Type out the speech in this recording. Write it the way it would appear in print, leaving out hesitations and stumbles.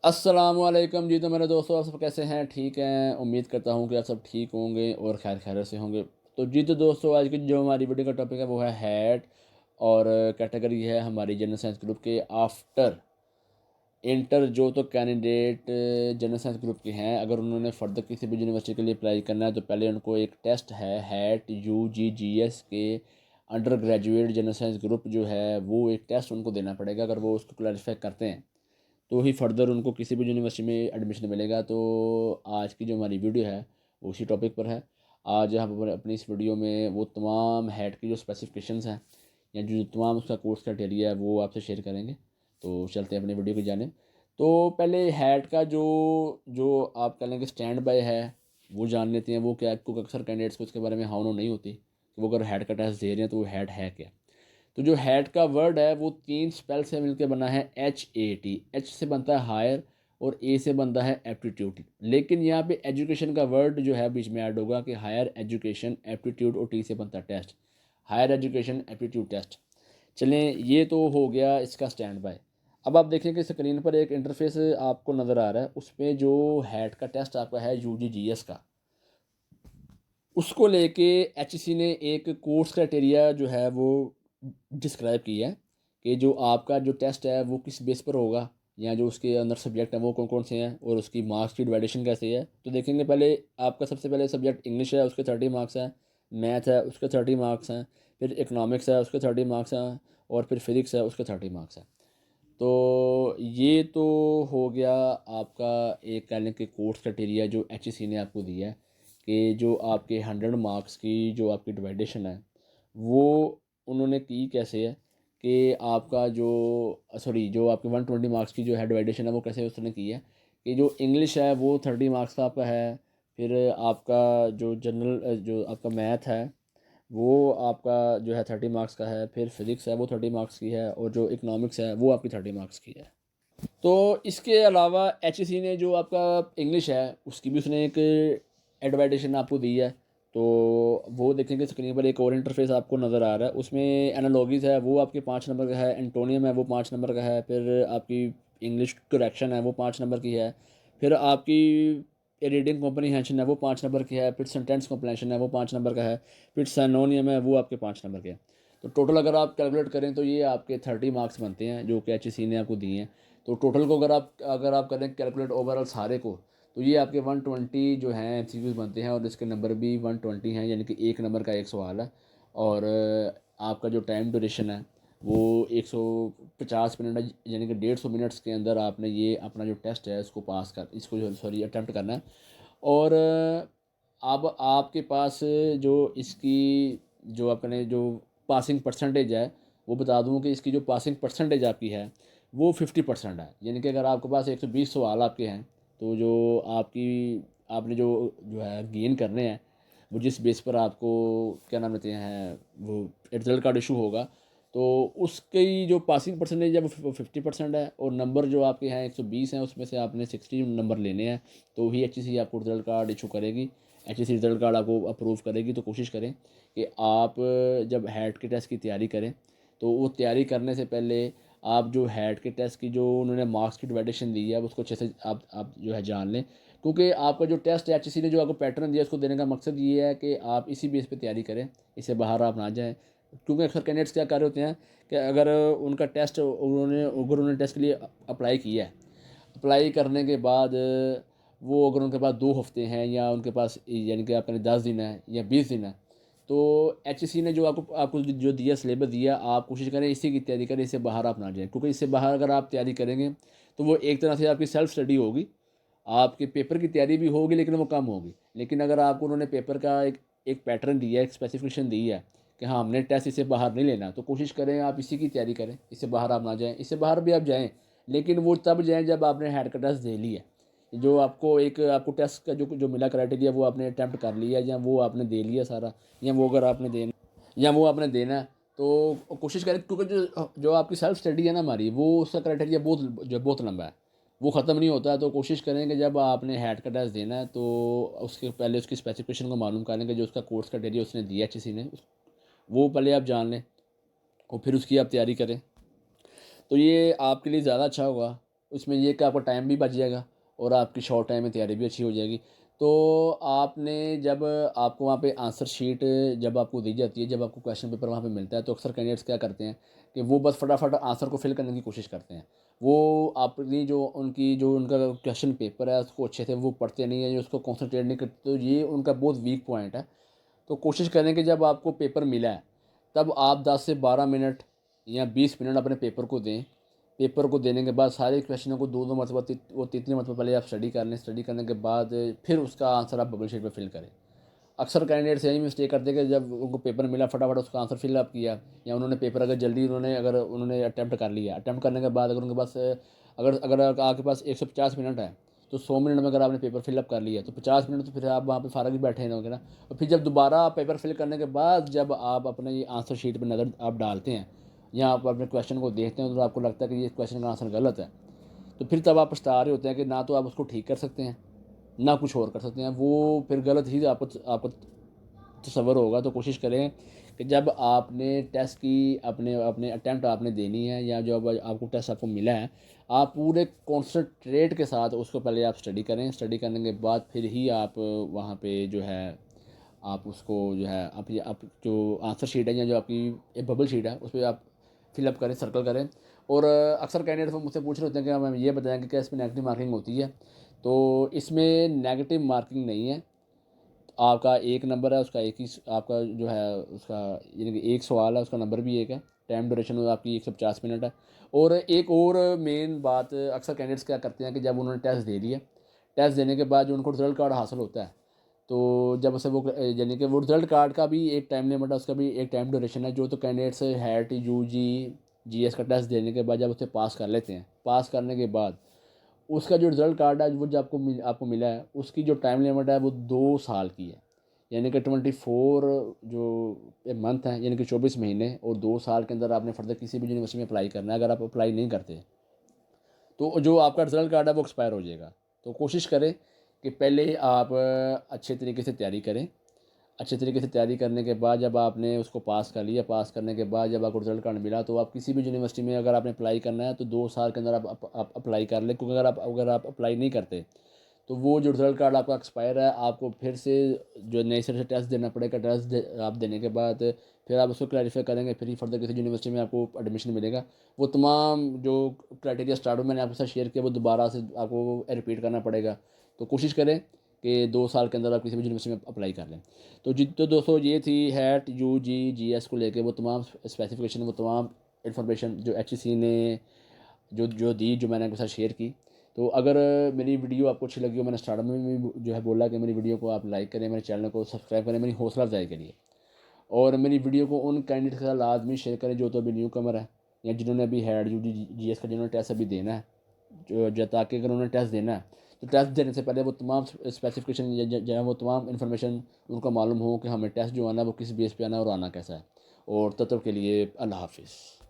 अस्सलामुअलैकुम जी। तो मेरे दोस्तों, आप सब कैसे हैं? ठीक हैं? उम्मीद करता हूँ कि आप सब ठीक होंगे और खैर खैरियत से होंगे। तो जी, तो दोस्तों, आज की जो हमारी वीडियो का टॉपिक है वो है हैट। और कैटेगरी है हमारी जनरल साइंस ग्रुप के आफ्टर इंटर। जो तो कैंडिडेट जनरल साइंस ग्रुप के हैं, अगर उन्होंने फर्दर किसी भी यूनिवर्सिटी के लिए अप्लाई करना है तो पहले उनको एक टेस्ट है हैट UGGS के under graduate general science group जो है वो एक टेस्ट उनको देना पड़ेगा। अगर वो उसको क्लैरिफाई करते हैं तो ही फर्दर उनको किसी भी यूनिवर्सिटी में एडमिशन मिलेगा। तो आज की जो हमारी वीडियो है वो उसी टॉपिक पर है। आज हम अपनी इस वीडियो में वो तमाम हैट की जो स्पेसिफिकेशंस हैं या जो तमाम उसका कोर्स क्राइटेरिया है वो आपसे शेयर करेंगे। तो चलते हैं अपनी वीडियो की जानिब। तो पहले हैट का जो जो आप कह लेंगे स्टैंड बाय है वो जान लेते हैं। वो क्या है, क्योंकि अक्सर कैंडिडेट्स को इसके बारे में हाउ नो नहीं होती कि वो अगर हैट का टेस्ट दे रहे हैं तो वो हैट है क्या। तो जो हैट का वर्ड है वो 3 स्पेल से मिलकर बना है HAT। एच से बनता है हायर और ए से बनता है एप्टीट्यूड। लेकिन यहाँ पे एजुकेशन का वर्ड जो है बीच में ऐड होगा कि हायर एजुकेशन एप्टीट्यूड, और टी से बनता है test, higher education aptitude test. चलें, ये तो हो गया इसका स्टैंड बाय। अब आप देखें कि स्क्रीन पर एक इंटरफेस आपको नज़र आ रहा है, उसमें जो हैट का टेस्ट आपका है UGGS का, उसको लेके HC ने एक कोर्स क्राइटेरिया जो है वो डिस्क्राइब किया है कि जो आपका जो टेस्ट है वो किस बेस पर होगा, या जो उसके अंदर सब्जेक्ट हैं वो कौन कौन से हैं और उसकी मार्क्स की डिवाइडेशन कैसे है। तो देखेंगे, पहले आपका सबसे पहले सब्जेक्ट इंग्लिश है, उसके 30 मार्क्स हैं। मैथ है, उसके 30 मार्क्स हैं। फिर इकनॉमिक्स है, उसके 30 मार्क्स हैं। और फिर फिजिक्स है, उसके 30 मार्क्स हैं। तो ये तो हो गया आपका एक कह लें कि कोर्स क्राइटेरिया जो HEC ने आपको दिया है कि जो आपके 100 मार्क्स की जो आपकी डिवाइडेशन है वो उन्होंने की कैसे है कि आपका जो सॉरी जो आपके 120 मार्क्स की जो है डिवाइडेशन है वो कैसे उसने की है कि जो इंग्लिश है वो 30 मार्क्स का आपका है। फिर आपका जो जनरल जो आपका मैथ है वो आपका जो है 30 मार्क्स का है। फिर फिज़िक्स है वो 30 मार्क्स की है, और जो इकनॉमिक्स है वो आपकी 30 मार्क्स की है। तो इसके अलावा HEC ने जो आपका इंग्लिश है उसकी भी उसने एक एडवाइडेशन आपको दी है। तो वो देखेंगे स्क्रीन पर एक और इंटरफेस आपको नज़र आ रहा है, उसमें एनालॉगीज़ है वो आपके 5 नंबर का है, एंटोनियम है वो 5 नंबर का है, फिर आपकी इंग्लिश करेक्शन है वो 5 नंबर की है, फिर आपकी रीडिंग कॉम्प्रीहेंशन है वो 5 नंबर की है, फिर सेंटेंस कॉम्प्लेशन है वो 5 नंबर का है, फिर सैनोनियम है वो आपके 5 नंबर के हैं। तो टोटल अगर आप कैलकुलेट करें तो ये आपके 30 मार्क्स बनते हैं जो कि HEC ने आपको दिए हैं। तो टोटल को अगर आप करें कैलकुलेट ओवरऑल सारे को, तो ये आपके 120 जो हैं MCQs बनते हैं, और इसके नंबर भी 120 हैं, यानी कि एक नंबर का एक सवाल है। और आपका जो टाइम ड्यूरेशन है वो 150 मिनट है, यानी कि 150 मिनट्स के अंदर आपने ये अपना जो टेस्ट है इसको पास कर इसको जो सॉरी अटैम्प्ट करना है। और अब आपके पास जो इसकी जो अपने जो पासिंग परसेंटेज है वो बता दूं कि इसकी जो पासिंग परसेंटेज आपकी है वो 50% है। यानी कि अगर आपके पास 120 सवाल आपके हैं तो जो आपकी आपने जो जो है गेन करने हैं वो जिस बेस पर आपको क्या नाम लेते हैं वो रिजल्ट कार्ड इशू होगा, तो उसकी जो पासिंग परसेंटेज है वो 50% है, और नंबर जो आपके हैं 120 हैं उसमें से आपने 60 नंबर लेने हैं तो ही HEC आपको रिजल्ट कार्ड इशू करेगी। HEC रिजल्ट कार्ड आपको अप्रूव करेगी। तो कोशिश करें कि आप जब हैट के टेस्ट की तैयारी करें तो वो तैयारी करने से पहले आप जो हैट के टेस्ट की जो उन्होंने मार्क्स की डिवाइडेशन दी है उसको अच्छे से आप जो है जान लें, क्योंकि आपका जो टेस्ट है HEC ने जो आपको पैटर्न दिया उसको देने का मकसद ये है कि आप इसी बेस पे तैयारी करें, इससे बाहर आप ना जाएं। क्योंकि अक्सर कैंडिडेट्स क्या कर रहे होते हैं कि अगर उनका टेस्ट उन्होंने टेस्ट के लिए अप्लाई किया है, अप्लाई करने के बाद वो अगर उनके पास 2 हफ्ते हैं या उनके पास यानी कि आपने 10 दिन है या 20 दिन है, तो HEC ने जो आपको आपको जो दिया सिलेबस दिया आप कोशिश करें इसी की तैयारी करें, इससे बाहर आप ना जाएं। क्योंकि इससे बाहर अगर आप तैयारी करेंगे तो वो एक तरह से आपकी सेल्फ स्टडी होगी, आपके पेपर की तैयारी भी होगी लेकिन वो कम होगी। लेकिन अगर आपको उन्होंने पेपर का एक पैटर्न दिया है, एक स्पेसिफिकेशन दी है कि हाँ हमने टेस्ट इससे बाहर नहीं लेना, तो कोशिश करें आप इसी की तैयारी करें, इससे बाहर आप ना जाएं। इससे बाहर भी आप जाएं लेकिन वो तब जाएं जब आपने हेड का टेस्ट दे लिया, जो आपको टेस्ट का जो जो मिला क्राइटेरिया वो आपने अटैम्प्ट कर लिया या वो आपने दे लिया सारा, या वो अगर आपने देना या वो आपने देना है, तो कोशिश करें। क्योंकि जो जो आपकी सेल्फ स्टडी है ना हमारी, वो उसका क्राइटेरिया बहुत लंबा है, वो ख़त्म नहीं होता है। तो कोशिश करें कि जब आपने हैड का टेस्ट देना है तो उसके पहले उसकी स्पेसिफिकेशन को मालूम कर लें कि जो उसका कोर्स क्राइटेरिया उसने दिया HEC ने वो पहले आप जान लें और फिर उसकी आप तैयारी करें, तो ये आपके लिए ज़्यादा अच्छा होगा। उसमें ये कि आपका टाइम भी बच जाएगा और आपकी शॉर्ट टाइम में तैयारी भी अच्छी हो जाएगी। तो आपने जब आपको वहाँ पे आंसर शीट जब आपको दी जाती है, जब आपको क्वेश्चन पेपर वहाँ पे मिलता है, तो अक्सर कैंडिडेट्स क्या करते हैं कि वो बस फटाफट आंसर को फिल करने की कोशिश करते हैं। वो अपनी जो उनका क्वेश्चन पेपर है उसको अच्छे से वो पढ़ते नहीं है, या उसको कॉन्सनट्रेट नहीं करते, तो ये उनका बहुत वीक पॉइंट है। तो कोशिश करें कि जब आपको पेपर मिला है तब आप 10 से 12 मिनट या 20 मिनट अपने पेपर को दें। पेपर को देने के बाद सारे क्वेश्चनों को दो दो मरतबा वो तीन मरतबा पहले आप स्टडी कर लें। स्टडी करने के बाद फिर उसका आंसर आप बबल शीट पे फिल करें। अक्सर कैंडिडेट्स यही मिस्टेक करते हैं कि जब उनको पेपर मिला फटाफट उसका आंसर फिल अप किया, या उन्होंने पेपर अगर जल्दी उन्होंने अटैम्प्ट कर लिया, अटैम्प्ट करने के बाद अगर उनके पास अगर अगर आपके पास 150 मिनट है, तो 100 मिनट में अगर आपने पेपर फिलअप कर लिया तो 50 मिनट तो फिर आप वहाँ पे फारग ही बैठे रहोगे ना। और फिर जब दोबारा पेपर फिल करने के बाद जब आप अपने ये आंसर शीट पर नज़र आप डालते हैं या आप अपने क्वेश्चन को देखते हैं, तो आपको लगता है कि ये क्वेश्चन का आंसर गलत है, तो फिर तब आप पछता रहे होते हैं कि ना तो आप उसको ठीक कर सकते हैं ना कुछ और कर सकते हैं, वो फिर गलत ही आपको तसव्वुर होगा। तो कोशिश करें कि जब आपने टेस्ट की अपने अपने अटैम्प्ट आपने देनी है, या जो अब आपको टेस्ट आपको मिला है, आप पूरे कॉन्सनट्रेट के साथ उसको पहले आप स्टडी करें। स्टडी करने के बाद फिर ही आप वहाँ पे जो है आप उसको जो है आप जो आंसर शीट है या जो आपकी एक बबल शीट है उस पर आप फिलअप करें, सर्कल करें। और अक्सर कैंडिडेट मुझसे पूछ रहे होते हैं कि हमें ये बताएं कि क्या इसमें नेगेटिव मार्किंग होती है। तो इसमें नेगेटिव मार्किंग नहीं है। आपका एक नंबर है, उसका एक ही आपका जो है उसका यानी कि एक सवाल है, उसका नंबर भी एक है। टाइम ड्यूरेशन आपकी 150 मिनट है। और एक और मेन बात, अक्सर कैंडिडेट्स क्या करते हैं कि जब उन्होंने टेस्ट दे लिया, टेस्ट देने के बाद जो उनको रिजल्ट कार्ड हासिल होता है, तो जब उसे वो यानी कि वो रिजल्ट कार्ड का भी एक टाइम लिमिट है, उसका भी एक टाइम ड्यूरेशन है। जो तो कैंडिडेट्स हैट यूजी जीएस का टेस्ट देने के बाद जब उसे पास कर लेते हैं, पास करने के बाद उसका जो रिज़ल्ट कार्ड है वो जो आपको मिला है, उसकी जो टाइम लिमिट है वो 2 साल की है। यानी कि 24 जो मंथ है, यानी कि 24 महीने, और 2 साल के अंदर आपने फर्दर किसी भी यूनिवर्सिटी में अप्लाई करना है। अगर आप अप्लाई नहीं करते तो जो आपका रिज़ल्ट कार्ड है वो एक्सपायर हो जाएगा। तो कोशिश करें कि पहले आप अच्छे तरीके से तैयारी करें। अच्छे तरीके से तैयारी करने के बाद जब आपने उसको पास कर लिया, पास करने के बाद जब आपको रिजल्ट कार्ड मिला, तो आप किसी भी यूनिवर्सिटी में अगर आपने अप्लाई करना है तो 2 साल के अंदर आप अप्लाई कर लें। क्योंकि अगर आप अप्लाई नहीं करते तो वो जो रिजल्ट कार्ड आपका एक्सपायर है, आपको फिर से जो नए सिरे से टेस्ट देना पड़ेगा। आप देने के बाद फिर आप उसको क्लैरिफाई करेंगे, फिर ही फर्दर किसी यूनिवर्सिटी में आपको एडमिशन मिलेगा। वो तमाम जो क्राइटेरिया स्टार्ट मैंने आपके साथ शेयर किया वो दोबारा से आपको रिपीट करना पड़ेगा। तो कोशिश करें कि 2 साल के अंदर आप किसी भी यूनिवर्सिटी में अप्लाई कर लें। तो दोस्तों ये थी हैट यू जी जी एस को लेके वो तमाम स्पेसिफिकेशन, वो तमाम इन्फॉर्मेशन जो एच ने जो जो दी, जो मैंने आपके साथ शेयर की। तो अगर मेरी वीडियो आपको अच्छी लगी हो, मैंने स्टार्ट में भी जो है बोला कि मेरी वीडियो को आप लाइक करें, मेरे चैनल को सब्सक्राइब करें मेरी हौसला अफजाई के लिए। और मेरी वीडियो को उन कैंडिडेट के साथ लाजमी शेयर करें जो तो अभी न्यू कमर है, या जिन्होंने अभी हैड यू जी एस का जिन्होंने टेस्ट अभी देना है, जो ताकि अगर उन्होंने टेस्ट देना है तो टेस्ट देने से पहले वो तमाम स्पेसिफिकेशन या वो तमाम इन्फॉर्मेशन उनको मालूम हो कि हमें टेस्ट जो आना है वो किस बेस पे आना है और आना कैसा है। और तब तक के लिए अल्लाह हाफिज़।